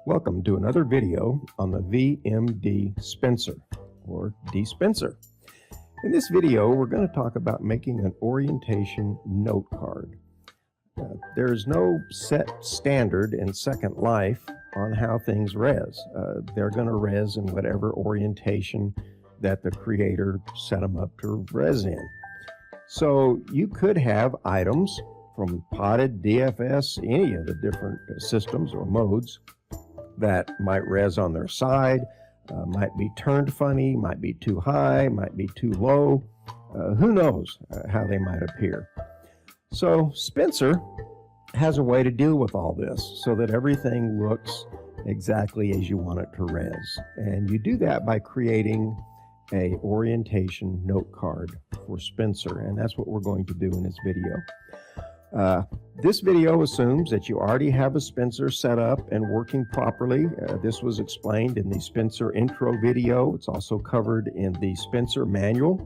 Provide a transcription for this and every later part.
Welcome to another video on the VMD Spenser or dispenser. In this video, we're going to talk about making an orientation note card. There is no set standard in Second Life on how things res. They're going to res in whatever orientation that the creator set them up to res in. So you could have items from potted, DFS, any of the different systems or modes that might res on their side, might be turned funny, might be too high, might be too low. Who knows how they might appear. So Spenser has a way to deal with all this so that everything looks exactly as you want it to res. And you do that by creating a orientation note card for Spenser, and that's what we're going to do in this video. This video assumes that you already have a Spenser set up and working properly. This was explained in the Spenser intro video. It's also covered in the Spenser manual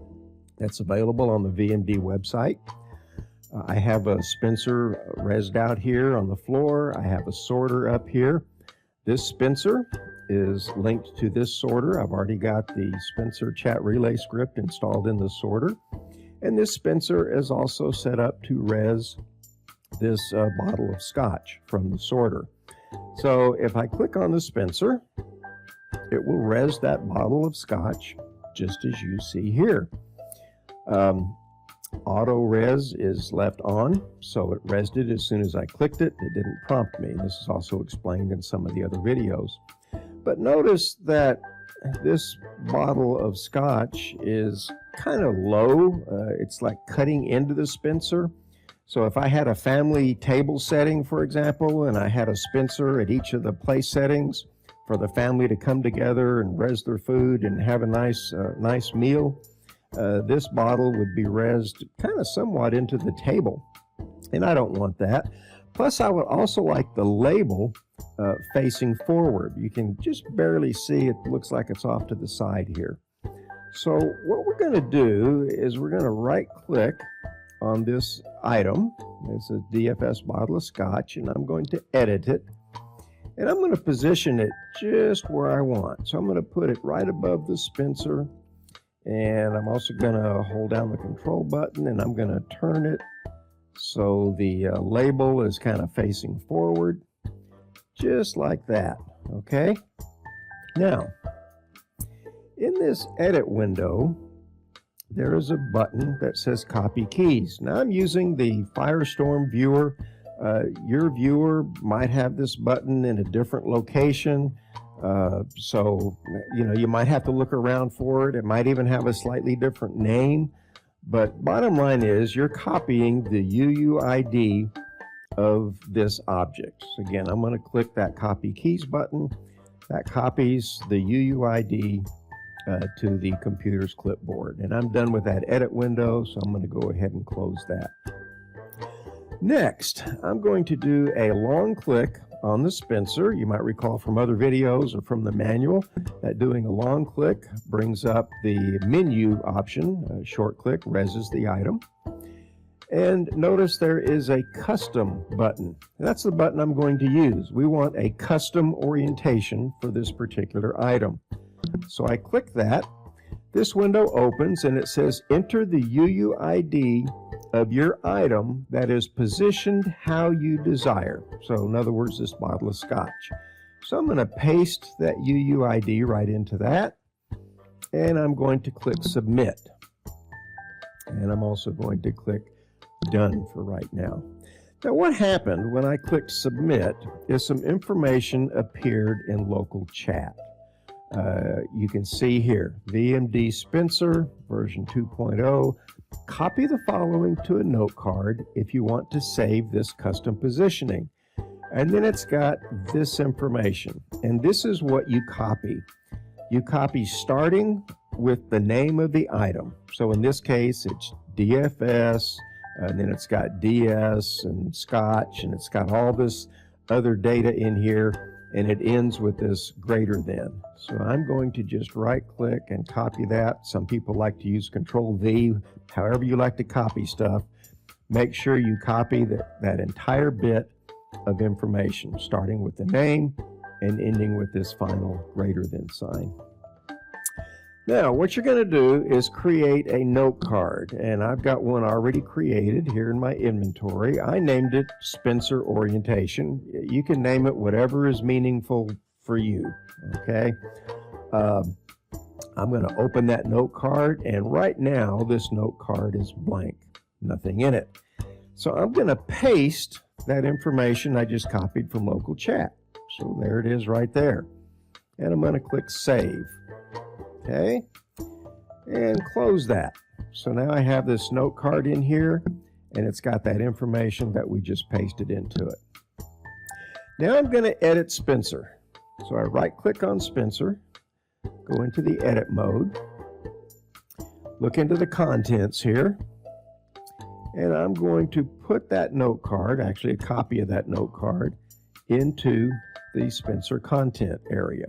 that's available on the VMD website. I have a Spenser resed out here on the floor. I have a sorter up here. This Spenser is linked to this sorter. I've already got the Spenser chat relay script installed in the sorter. And this Spenser is also set up to res this bottle of scotch from the sorter. So if I click on the Spenser, it will res that bottle of scotch just as you see here. Auto res is left on, so it resed it as soon as I clicked it. It didn't prompt me. This is also explained in some of the other videos. But notice that this bottle of scotch is kind of low. It's like cutting into the Spenser. So if I had a family table setting, for example, and I had a Spenser at each of the place settings for the family to come together and res their food and have a nice meal, this bottle would be resed kind of somewhat into the table. And I don't want that. Plus, I would also like the label facing forward. You can just barely see it. Looks like it's off to the side here. So what we're going to do is we're going to right-click on this item. It's a DFS bottle of scotch, and I'm going to edit it. And I'm going to position it just where I want. So I'm going to put it right above the Spenser, and I'm also going to hold down the control button, and I'm going to turn it so the label is kind of facing forward, just like that. Okay? Now, in this edit window, there is a button that says Copy Keys. Now I'm using the Firestorm viewer. Your viewer might have this button in a different location. So, you might have to look around for it. It might even have a slightly different name. But bottom line is you're copying the UUID of this object. So again, I'm going to click that Copy Keys button. That copies the UUID to the computer's clipboard. And I'm done with that edit window, so I'm going to go ahead and close that. Next, I'm going to do a long click on the Spenser. You might recall from other videos or from the manual that doing a long click brings up the menu option. A short click reses the item. And notice there is a custom button. That's the button I'm going to use. We want a custom orientation for this particular item. So I click that. This window opens and it says enter the UUID of your item that is positioned how you desire. So in other words, this bottle of scotch. So I'm going to paste that UUID right into that, and I'm going to click submit. And I'm also going to click done for right now. Now what happened when I clicked submit is some information appeared in local chat. You can see here, VMD Spenser version 2.0. Copy the following to a note card if you want to save this custom positioning. And then it's got this information. And this is what you copy. You copy starting with the name of the item. So in this case, it's DFS, and then it's got DS and Scotch, and it's got all this other data in here. And it ends with this greater than. So I'm going to just right click and copy that. Some people like to use Control V, however you like to copy stuff. Make sure you copy that entire bit of information, starting with the name, and ending with this final greater than sign. Now, what you're going to do is create a note card, and I've got one already created here in my inventory. I named it Spenser Orientation. You can name it whatever is meaningful for you, okay? I'm going to open that note card, and right now this note card is blank, nothing in it. So I'm going to paste that information I just copied from local chat. So there it is right there. And I'm going to click Save. Okay, and close that. So now I have this note card in here, and it's got that information that we just pasted into it. Now I'm going to edit Spenser. So I right-click on Spenser, go into the edit mode, look into the contents here, and I'm going to put that note card, actually a copy of that note card, into the Spenser content area.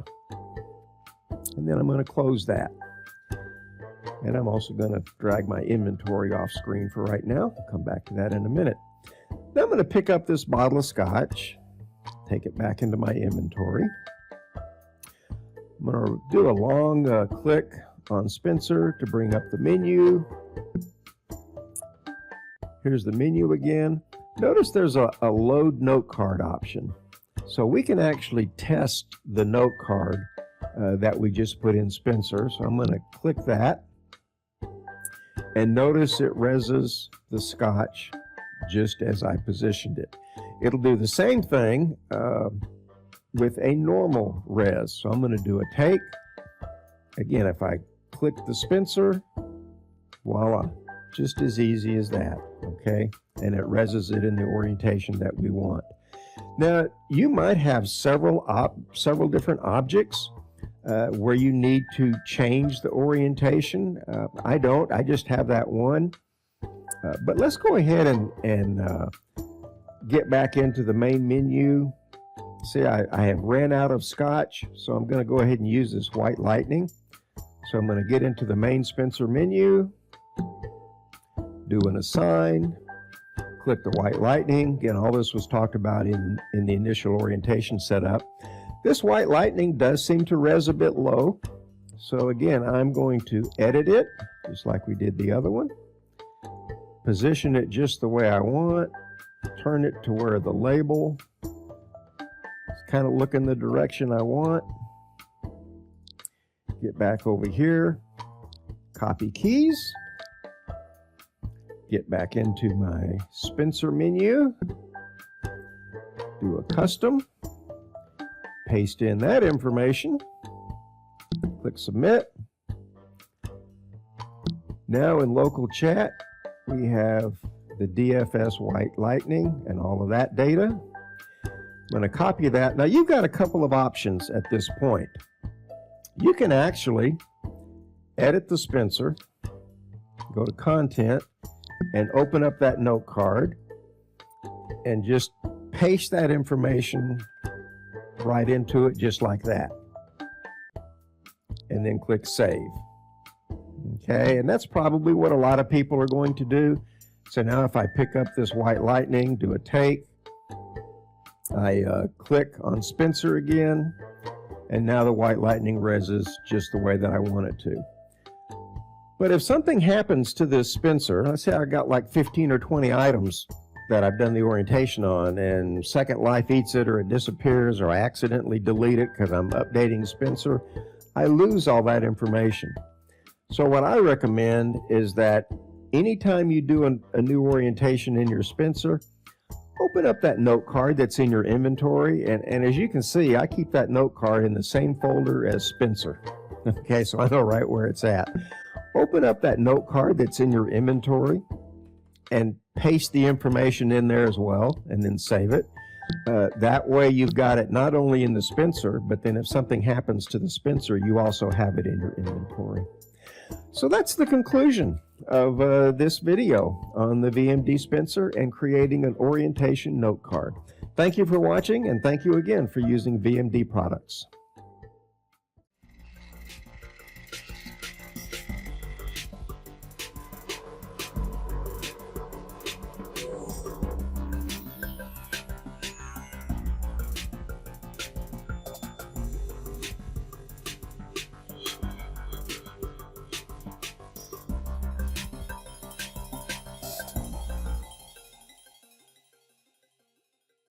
And then I'm going to close that. And I'm also going to drag my inventory off screen for right now. I'll come back to that in a minute. Now I'm going to pick up this bottle of scotch, take it back into my inventory. I'm going to do a long click on Spenser to bring up the menu. Here's the menu again. Notice there's a load note card option. So we can actually test the note card that we just put in Spenser. So I'm going to click that, and notice it reses the scotch just as I positioned it. It'll do the same thing with a normal res. So I'm going to do a take. Again, if I click the Spenser, voila, just as easy as that, okay? And it reses it in the orientation that we want. Now, you might have several different objects where you need to change the orientation. I don't, I just have that one. But let's go ahead and get back into the main menu. See, I have ran out of scotch, so I'm going to go ahead and use this white lightning. So I'm going to get into the main Spenser menu, do an assign, click the white lightning. Again, all this was talked about in the initial orientation setup. This white lightning does seem to res a bit low. So again, I'm going to edit it, just like we did the other one. Position it just the way I want. Turn it to where the label is kind of looking the direction I want. Get back over here. Copy keys. Get back into my Spenser menu. Do a custom. Paste in that information, click submit. Now in local chat, we have the DFS white lightning and all of that data. I'm going to copy that. Now you've got a couple of options at this point. You can actually edit the Spenser, go to content, and open up that note card and just paste that information right into it just like that, and then click save. Okay, and that's probably what a lot of people are going to do. So now if I pick up this white lightning, do a take, I click on Spenser again, and now the white lightning reses just the way that I want it to. But if something happens to this Spenser, let's say I got like 15 or 20 items that I've done the orientation on, and Second Life eats it, or it disappears, or I accidentally delete it because I'm updating Spenser, I lose all that information. So what I recommend is that anytime you do a new orientation in your Spenser, open up that note card that's in your inventory, and as you can see, I keep that note card in the same folder as Spenser. Okay, so I know right where it's at. Open up that note card that's in your inventory and paste the information in there as well, and then save it. That way you've got it not only in the Spenser, but then if something happens to the Spenser, you also have it in your inventory. So that's the conclusion of this video on the VMD Spenser and creating an orientation note card. Thank you for watching, and thank you again for using VMD products.